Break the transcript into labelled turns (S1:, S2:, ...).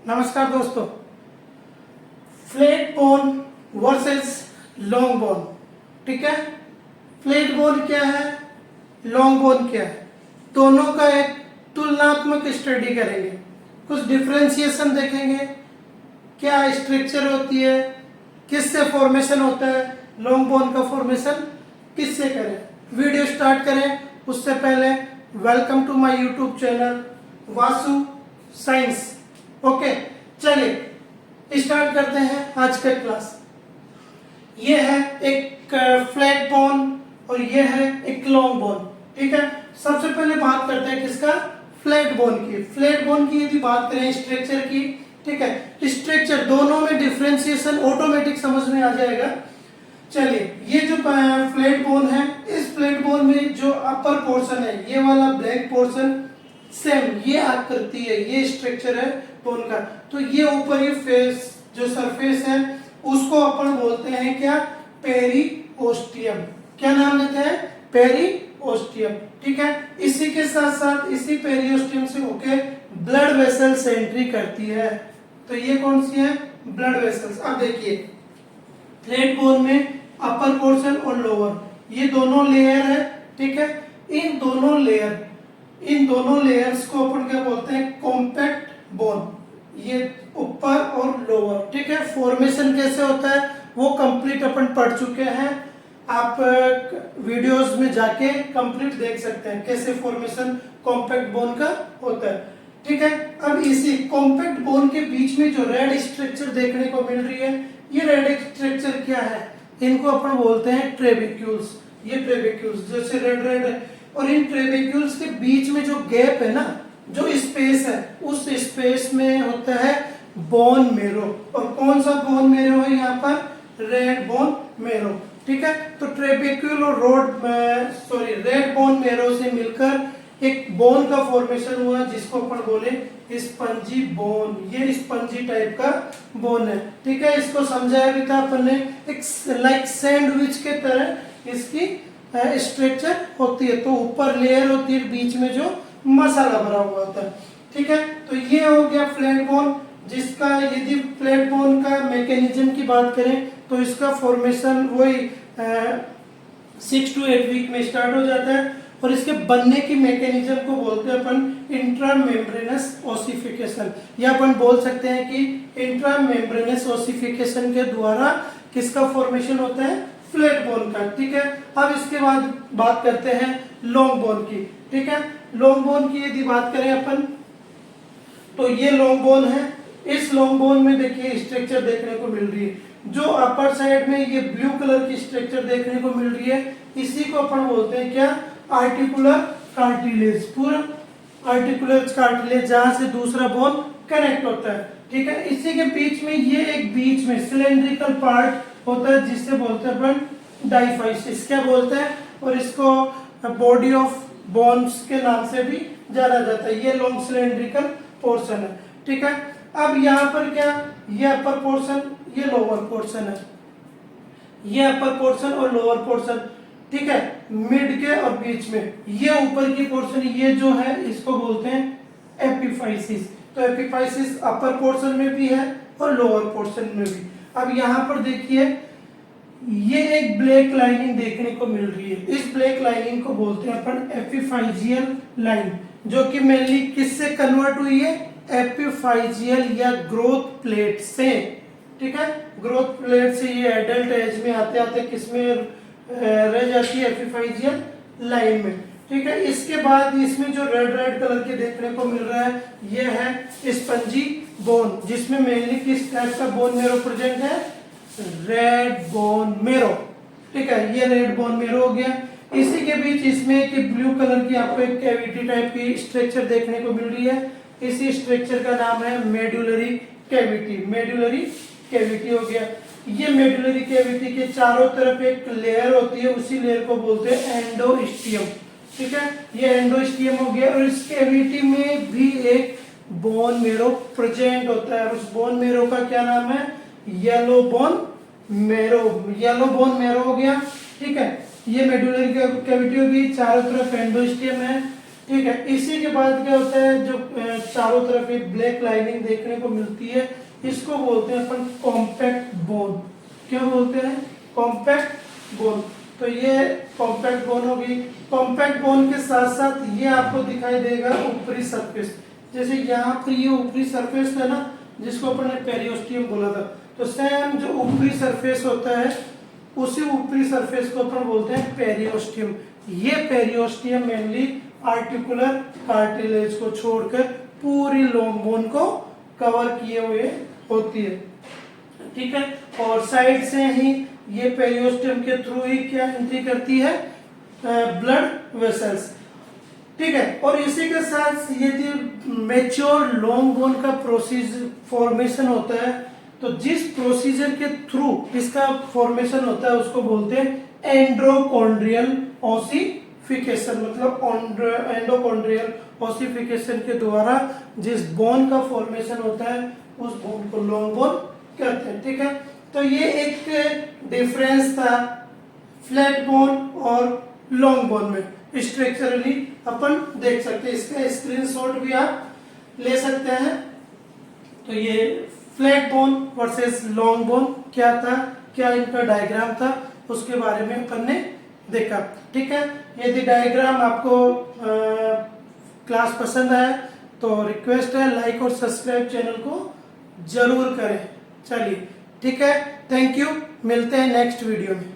S1: नमस्कार दोस्तों। Flat bone versus long bone, ठीक है। फ्लैट बोन क्या है, लॉन्ग बोन क्या है, दोनों का एक तुलनात्मक स्टडी करेंगे, कुछ डिफरेंशिएशन देखेंगे, क्या स्ट्रक्चर होती है, किससे फॉर्मेशन होता है, लॉन्ग बोन का फॉर्मेशन किससे करें। वीडियो स्टार्ट करें उससे पहले welcome to my YouTube channel Vasu science. Okay, चलिए स्टार्ट करते हैं आज का क्लास। ये है एक फ्लैट बोन और ये है एक लॉन्ग बोन, ठीक है। सबसे पहले बात करते हैं किसका, फ्लैट बोन की। फ्लैट बोन की यदि बात करें स्ट्रक्चर की, ठीक है, स्ट्रक्चर दोनों में डिफरेंशिएशन ऑटोमेटिक समझ में आ जाएगा। चलिए, ये जो फ्लैट बोन है, इस फ्लैट बोन में जो अपर पोर्शन है, ये वाला ब्लैक पोर्शन सेम ये आकृति है, ये स्ट्रक्चर है बोन का। तो ये ऊपर ये फेस जो सरफेस है उसको अपन बोलते हैं क्या, पेरिओस्टियम। क्या नाम लेते हैं, पेरिओस्टियम, ठीक है। इसी के साथ साथ इसी पेरिओस्टियम से होके ब्लड वेसल्स एंट्री करती है। तो ये कौन सी है, ब्लड वेसल्स। अब देखिए, फ्लैट बोन में अपर पोर्शन और लोअर ये दोनों लेयर है, ठीक है। इन दोनों लेयर्स को अपन क्या बोलते हैं, कॉम्पैक्ट बोन। ये ऊपर और लोअर, ठीक है। फॉर्मेशन कैसे होता है वो कंप्लीट अपन पढ़ चुके हैं, आप वीडियोस में जाके कंप्लीट देख सकते हैं कैसे फॉर्मेशन कॉम्पैक्ट बोन का होता है, ठीक है। अब इसी कॉम्पैक्ट बोन के बीच में जो रेड स्ट्रक्चर देखने को मिल रही है, ये रेड स्ट्रक्चर क्या है, इनको अपन बोलते हैं ट्रेबेक्यूल्स। ये ट्रेबेक्यूल्स जैसे रेड रेड है, और इन ट्रेबेक्यूल्स के बीच में जो गैप है ना, जो स्पेस है, उस स्पेस में होता है बोन मेरो। और कौन सा बोन मेरो है यहाँ पर, रेड बोन मेरो, ठीक है। तो ट्रेबेक्यूल और रेड बोन मेरो से मिलकर एक बोन का फॉर्मेशन हुआ जिसको अपन बोले स्पंजी बोन। ये स्पंजी टाइप का बोन है, ठीक है। इसको समझाया भी था अपन ने, एक लाइक सैंडविच के तरह इसकी स्ट्रक्चर होती है। तो ऊपर लेयर होती है, बीच में जो मसाला भरा हुआ होता है, ठीक है। तो ये हो गया फ्लैट बोन, जिसका यदि फ्लैट बोन का मैकेनिज्म की बात करें तो इसका फॉर्मेशन वही 6 to 8 वीक में स्टार्ट हो जाता है। और इसके बनने की मैकेनिज्म को बोलते हैं अपन इंट्रामेम्ब्रेनस ओसिफिकेशन, या अपन बोल सकते हैं कि इंट्रामेम्ब्रेनस ओसिफिकेशन के द्वारा किसका फॉर्मेशन होता है, फ्लैट बोन का, ठीक है। अब इसके बाद बात करते हैं लॉन्ग बोन की, ठीक है। लॉन्ग बोन की यदि बात करें अपन तो ये लॉन्ग बोन है। इस लॉन्ग बोन में देखिए स्ट्रक्चर देखने को मिल रही है, जो अपर साइड में ये ब्लू कलर की स्ट्रक्चर देखने को मिल रही है, इसी को अपन बोलते हैं क्या, आर्टिकुलर कार्टिलेज। पूरा आर्टिकुलर कार्टिलेज जहां से दूसरा बोन कनेक्ट होता है, ठीक है। इसी के बीच में ये एक बीच में सिलेंड्रिकल पार्ट होता है जिससे बोलते हैं अपन डाइफाइसिस, क्या बोलते हैं, और इसको बॉडी ऑफ बोन्स के नाम से भी जाना जाता है। ये लॉन्ग सिलेंड्रिकल पोर्शन है, ठीक है। अब यहाँ पर क्या, ये अपर पोर्शन, ये लोअर पोर्शन है, ये अपर पोर्शन और लोअर पोर्शन, ठीक है। मिड के और बीच में ये ऊपर की पोर्शन, ये जो है इसको बोलते हैं एपिफाइसिस। तो एपिफाइसिस अपर पोर्शन में भी है और लोअर पोर्शन में भी। अब यहाँ पर देखिए, ये एक ब्लैक लाइनिंग देखने को मिल रही है, इस ब्लैक लाइनिंग को बोलते हैं अपन एपिफाइजियल लाइन, जो कि मेनली किससे कन्वर्ट हुई है, एपिफाइजियल या ग्रोथ प्लेट से, ठीक है। ग्रोथ प्लेट से ये एडल्ट एज में आते आते किसमें रह जाती है, एपिफाइजियल लाइन में, ठीक है। इसके बाद इसमें जो रेड रेड कलर के देखने को मिल रहा है, ये है स्पंजी बोन, जिसमें मेनली किस टाइप का बोन मेरो प्रेजेंट है, रेड बोन मेरो, ठीक है। ये रेड बोन मेरो हो गया। इसी के बीच इसमें एक ब्लू कलर की आपको एक कैविटी टाइप की स्ट्रक्चर देखने को मिल रही है, इसी स्ट्रक्चर का नाम है मेडुलरी कैविटी। मेडुलरी कैविटी हो गया। ये मेडुलरी कैविटी के चारों तरफ एक लेयर होती है, उसी लेयर को बोलते हैं एंडोस्टियम, ठीक है। ये एंडोस्टियम हो गया। और इस कैविटी में भी एक बोन मेरो प्रेजेंट होता है, और उस बोन मेरो का क्या नाम है, yellow bone marrow. Yellow bone marrow हो गया, ठीक है। ये मेडुलरी कैविटी होगी, चारों तरफ एंडोस्टियम है, ठीक है। इसी के बाद क्या होता है, जो चारों तरफ एक ब्लैक लाइनिंग देखने को मिलती है, इसको बोलते हैं अपन कॉम्पैक्ट बोन। क्या बोलते हैं? Compact bone. तो ये कॉम्पैक्ट बोन होगी। कॉम्पैक्ट बोन के साथ साथ ये आपको दिखाई देगा ऊपरी सरफेस। जैसे यहाँ पर ये ऊपरी सरफेस है ना, जिसको अपन ने पेरियोस्टियम बोला था, तो सेम जो ऊपरी सरफेस होता है उसी ऊपरी सरफेस को अपन बोलते हैं पेरियोस्टियम। ये पेरियोस्टियम मेनली आर्टिकुलर कार्टिलेज को छोड़कर पूरी लॉन्ग बोन को कवर किए हुए होती है। ठीक है। और साइड से ही ये पेरियोस्टियम के थ्रू ही क्या एंट्री करती है? Blood vessels. ठीक है। और इसी के साथ ये जो मैच्योर लॉन्ग बोन का प्रोसीजर फॉर्मेशन होता है, तो जिस प्रोसीजर के थ्रू इसका फॉर्मेशन होता है उसको बोलते हैं एंड्रोकॉन्ड्रियल ऑसिफिकेशन। मतलब एंडोकॉन्ड्रियल ऑसिफिकेशन के द्वारा जिस बोन का फॉर्मेशन होता है उस बोन को लॉन्ग बोन कहते हैं। ठीक है। तो ये एक डिफरेंस था फ्लैट बोन और लॉन्ग बोन में, स्ट्रक्चरली अपन देख सकते हैं। इसका स्क्रीनशॉट भी आप ले सकते हैं। तो ये flat bone versus long bone क्या था, क्या इनका डायग्राम था, उसके बारे में अपन ने देखा। ठीक है। यदि डायग्राम आपको क्लास पसंद आया तो रिक्वेस्ट है लाइक और सब्सक्राइब चैनल को जरूर करें। चलिए ठीक है, थैंक यू, मिलते हैं नेक्स्ट वीडियो में।